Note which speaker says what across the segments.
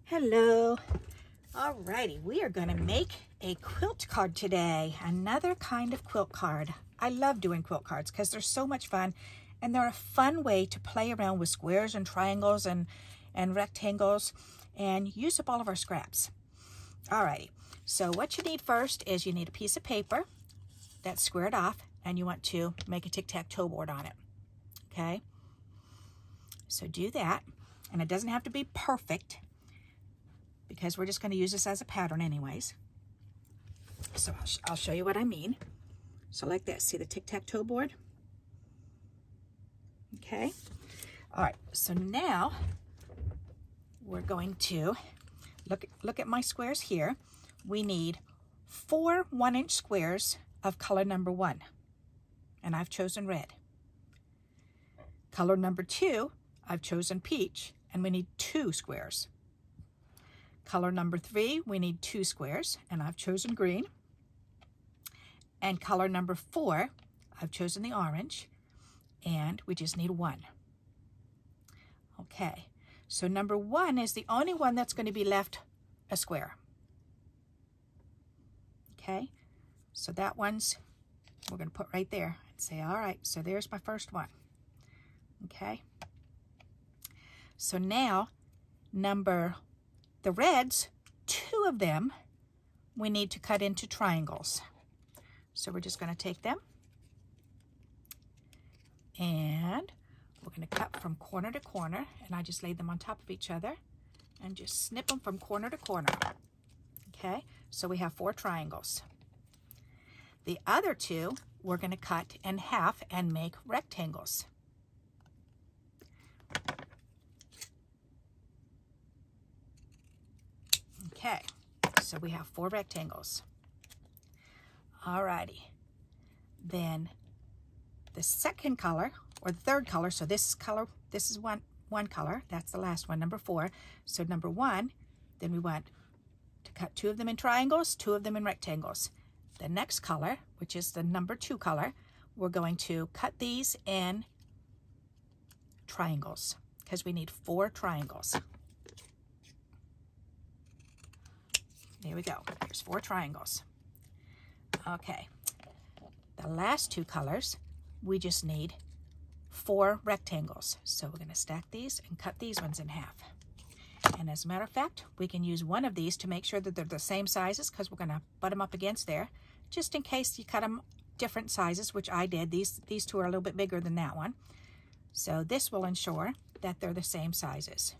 Speaker 1: Hello. Alrighty, we are going to make a quilt card today. Another kind of quilt card. I love doing quilt cards because they're so much fun, and they're a fun way to play around with squares and triangles and rectangles and use up all of our scraps. Alrighty, so what you need first is you need a piece of paper that's squared off, and you want to make a tic-tac-toe board on it. Okay, so do that, and it doesn't have to be perfect, because we're just going to use this as a pattern anyways. So I'll show you what I mean. So like this, see the tic-tac-toe board? Okay. All right, so now we're going to look at my squares here. We need 4 1-inch squares of color number 1, and I've chosen red. Color number 2, I've chosen peach, and we need 2 squares. Color number 3, we need 2 squares, and I've chosen green. And color number 4, I've chosen the orange, and we just need 1. Okay, so number 1 is the only one that's going to be left a square. Okay, so that one's, we're going to put right there and say, all right, so there's my first one. Okay, so now the reds, 2 of them, we need to cut into triangles. So we're just going to take them and we're going to cut from corner to corner, and I just laid them on top of each other and just snip them from corner to corner. Okay, so we have 4 triangles. The other 2 we're going to cut in half and make rectangles. Okay, so we have 4 rectangles. Alrighty, then the second color, or the third color, so this color, this is one color, that's the last one, number 4. So number 1, then we want to cut 2 of them in triangles, 2 of them in rectangles. The next color, which is the number 2 color, we're going to cut these in triangles, because we need 4 triangles. There we go, there's 4 triangles. Okay, the last 2 colors, we just need 4 rectangles. So we're going to stack these and cut these ones in half. And as a matter of fact, we can use one of these to make sure that they're the same sizes, because we're going to butt them up against there, just in case you cut them different sizes, which I did. These 2 are a little bit bigger than that one. So this will ensure that they're the same sizes.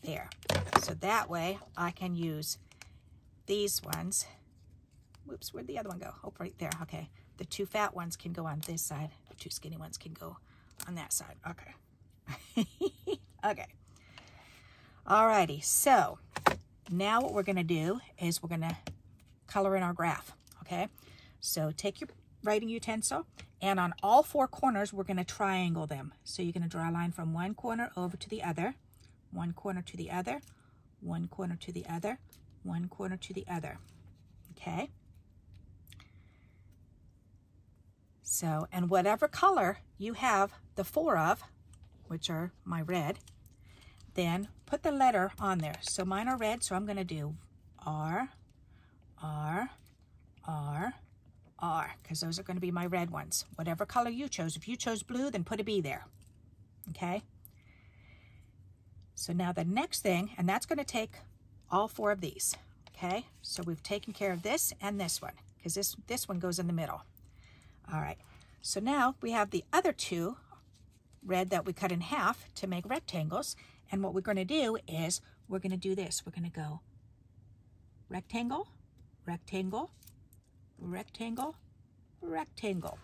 Speaker 1: There. So that way I can use these ones. Whoops, where'd the other one go? Oh, right there. Okay. The 2 fat ones can go on this side. The 2 skinny ones can go on that side. Okay. Okay. Alrighty. So now what we're going to do is we're going to color in our graph. Okay. So take your writing utensil, and on all 4 corners, we're going to triangle them. So you're going to draw a line from one corner over to the other, one corner to the other, one corner to the other, one corner to the other. Okay. So, and whatever color you have the 4 of, which are my red, then put the letter on there. So mine are red, so I'm going to do R, R, R, R, because those are going to be my red ones. Whatever color you chose. If you chose blue, then put a B there. Okay? So now the next thing, and that's going to take all 4 of these. Okay? So we've taken care of this and this one, because this one goes in the middle. All right, so now we have the other 2 red that we cut in half to make rectangles. And what we're going to do is we're going to do this. We're going to go rectangle, rectangle, rectangle, rectangle.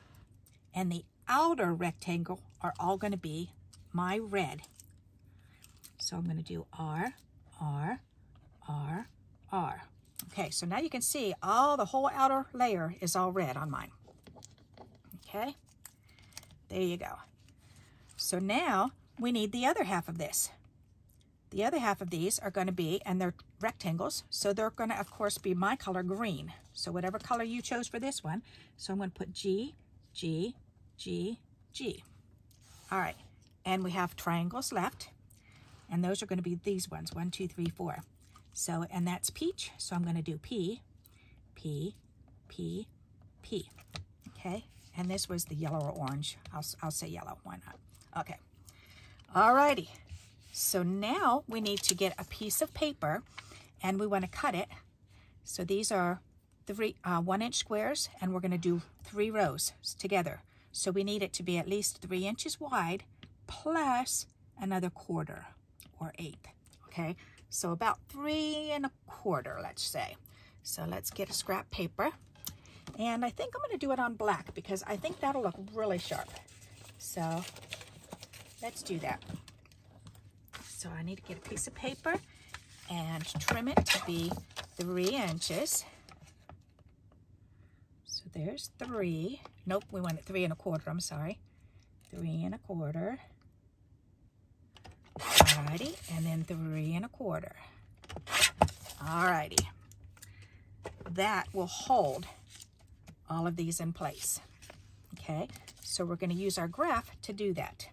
Speaker 1: And the outer rectangle are all going to be my red. So I'm going to do R, R, R, R. Okay, so now you can see the whole outer layer is all red on mine. Okay, there you go. So now we need the other half of this. The other half of these are going to be, and they're rectangles, so they're going to, of course, be my color green. So whatever color you chose for this one. So I'm going to put G, G, G, G. All right, and we have triangles left. And those are going to be these ones, 1, 2, 3, 4. So, and that's peach, so I'm going to do P, P, P, P. Okay, and this was the yellow or orange. I'll say yellow, why not? Okay, alrighty. So now we need to get a piece of paper and we want to cut it. So these are 1-inch squares, and we're going to do 3 rows together. So we need it to be at least 3 inches wide plus another 1/4 or 1/8. Okay, so about 3 1/4, let's say. So let's get a scrap paper, and I think I'm going to do it on black because I think that'll look really sharp. So let's do that. So I need to get a piece of paper and trim it to be 3 inches. So there's 3. Nope, we want it 3 1/4. I'm sorry. 3 1/4. Alrighty, and then 3 1/4. Alrighty. That will hold all of these in place. Okay, so we're going to use our graph to do that.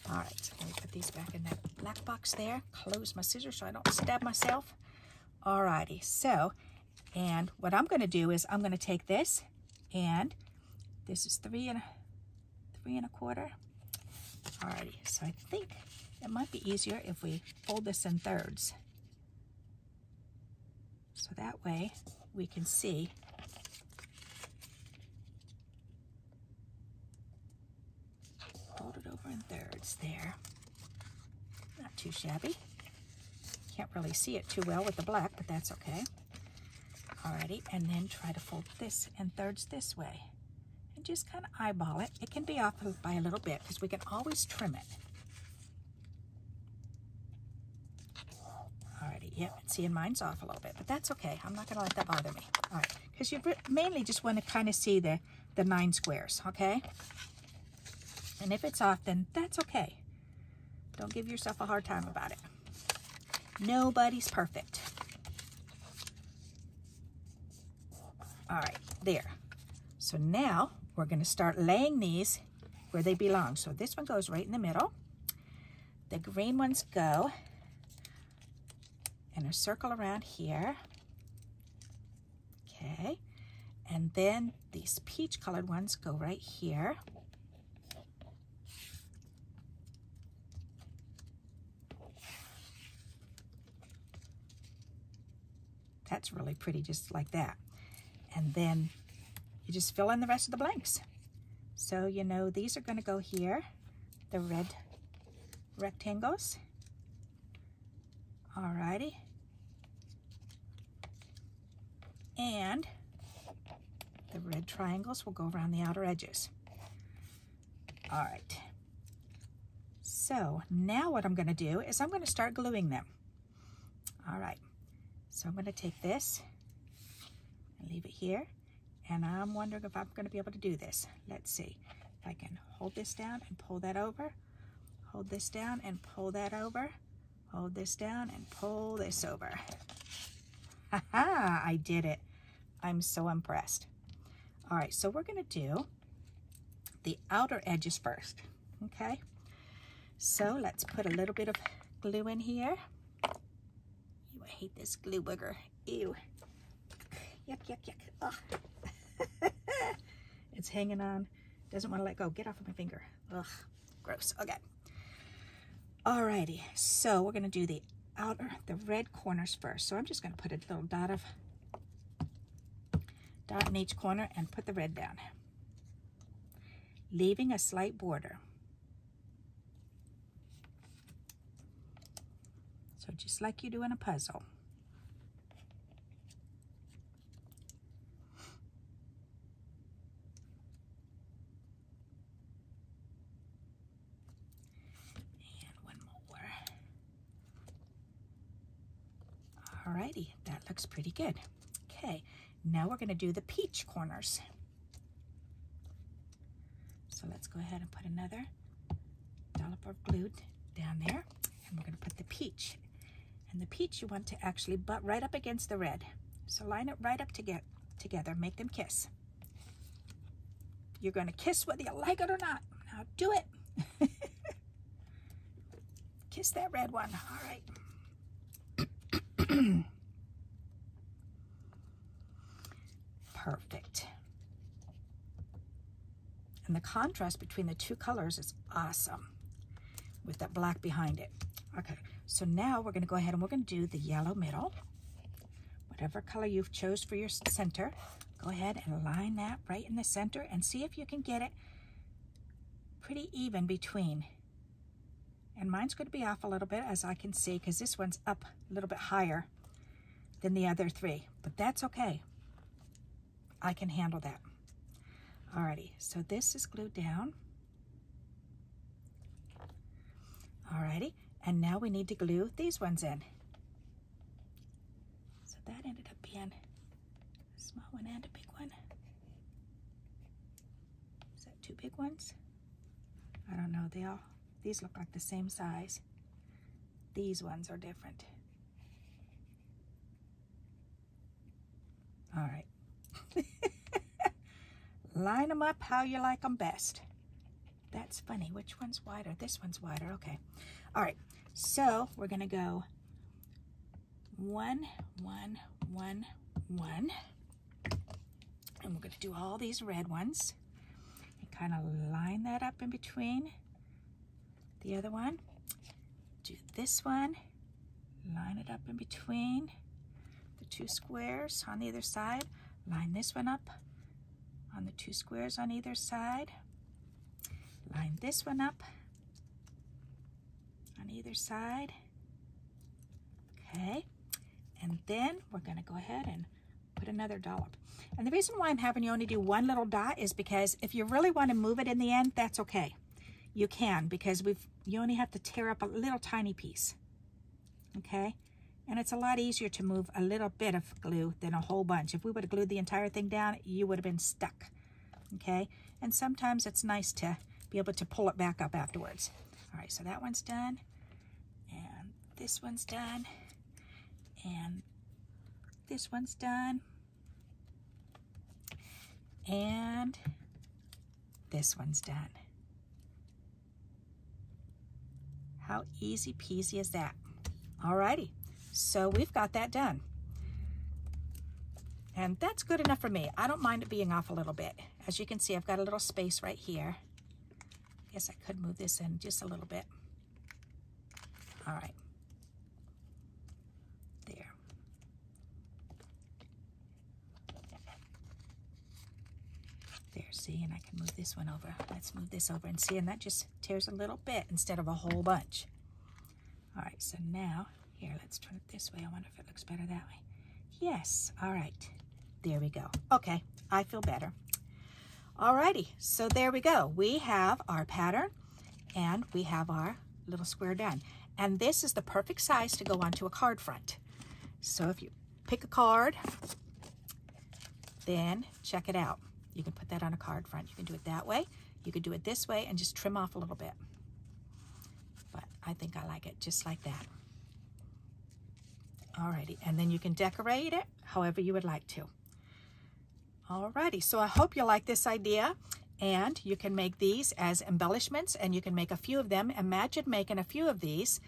Speaker 1: All right, so let me put these back in that black box there. Close my scissors so I don't stab myself. Alrighty, so, and what I'm going to do is I'm going to take this, and this is 3 1/4. Alrighty, so I think it might be easier if we fold this in thirds. So that way we can see fold it over in thirds there. Not too shabby. Can't really see it too well with the black, but that's okay. Alrighty, and then try to fold this in thirds this way. And just kind of eyeball it. It can be off by a little bit because we can always trim it. Alrighty, yep, seeing mine's off a little bit, but that's okay. I'm not going to let that bother me. Alright, because you mainly just want to kind of see the 9 squares, okay? And if it's off, then that's okay. Don't give yourself a hard time about it. Nobody's perfect. Alright, there. So now we're going to start laying these where they belong. So this one goes right in the middle. The green ones go in a circle around here. Okay. And then these peach colored ones go right here. That's really pretty, just like that. And then you just fill in the rest of the blanks. So, you know, these are going to go here, the red rectangles. Alrighty. And the red triangles will go around the outer edges. Alright. So, now what I'm going to do is I'm going to start gluing them. Alright. So I'm going to take this and leave it here. And I'm wondering if I'm going to be able to do this. Let's see if I can hold this down and pull that over. Hold this down and pull that over. Hold this down and pull this over. Ha-ha! I did it. I'm so impressed. All right, so we're going to do the outer edges first. Okay? So let's put a little bit of glue in here. Ew, I hate this glue booger. Ew. Yuck, yuck, yuck. Ugh. It's hanging on. Doesn't want to let go. Get off of my finger. Ugh. Gross. Okay. Alrighty. So we're going to do the red corners first. So I'm just going to put a little dot in each corner and put the red down, leaving a slight border. So just like you do in a puzzle. Alrighty, that looks pretty good. Okay, now we're going to do the peach corners. So let's go ahead and put another dollop of glue down there, and we're going to put the peach. And the peach you want to actually butt right up against the red. So line it right up together, make them kiss. You're going to kiss whether you like it or not. Now do it. kiss that red one. All right. Perfect. And the contrast between the two colors is awesome with that black behind it. Okay, so now we're going to go ahead and we're going to do the yellow middle. Whatever color you've chose for your center, go ahead and line that right in the center and see if you can get it pretty even between. And mine's going to be off a little bit, as I can see, because this one's up a little bit higher than the other three, but that's okay. I can handle that. Alrighty, so this is glued down. Alrighty, and now we need to glue these ones in. So that ended up being a small one and a big one. Is that two big ones? I don't know, these look like the same size. These ones are different. All right. Line them up how you like them best. That's funny. Which one's wider? This one's wider. Okay. All right. So we're going to go 1, 1, 1, 1. And we're going to do all these red ones. And kind of line that up in between the other one. Do this one. Line it up in between the two squares on either side. Line this one up on the two squares on either side. Line this one up on either side. Okay, and then we're going to go ahead and put another dollop. And the reason why I'm having you only do one little dot is because if you really want to move it in the end, that's okay. You can, because you only have to tear up a little tiny piece. Okay, and it's a lot easier to move a little bit of glue than a whole bunch. If we would have glued the entire thing down, you would have been stuck. Okay, and sometimes it's nice to be able to pull it back up afterwards. All right, so that one's done, and this one's done, and this one's done, and this one's done. How easy peasy is that? Alrighty, so we've got that done. And that's good enough for me. I don't mind it being off a little bit. As you can see, I've got a little space right here. I guess I could move this in just a little bit. All right. There. There, see, and I can move this one over. Let's move this over and see, and that just tears a little bit instead of a whole bunch. All right, so now, here, let's turn it this way. I wonder if it looks better that way. Yes, all right. There we go. Okay, I feel better. Alrighty, so there we go. We have our pattern and we have our little square done. And this is the perfect size to go onto a card front. So if you pick a card, then check it out. You can put that on a card front. You can do it that way. You could do it this way and just trim off a little bit. But I think I like it just like that. Alrighty, and then you can decorate it however you would like to. Alrighty, so I hope you like this idea, and you can make these as embellishments, and you can make a few of them. Imagine making a few of these.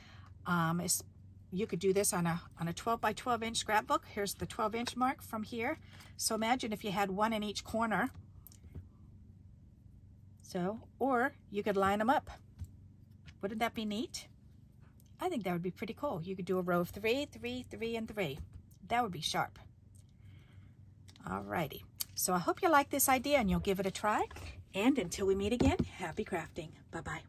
Speaker 1: You could do this on a 12 by 12 inch scrapbook. Here's the 12-inch mark from here. So imagine if you had one in each corner. So, or you could line them up. Wouldn't that be neat? I think that would be pretty cool. You could do a row of 3, 3, 3, and 3. That would be sharp. Alrighty. So I hope you like this idea and you'll give it a try. And until we meet again, happy crafting. Bye-bye.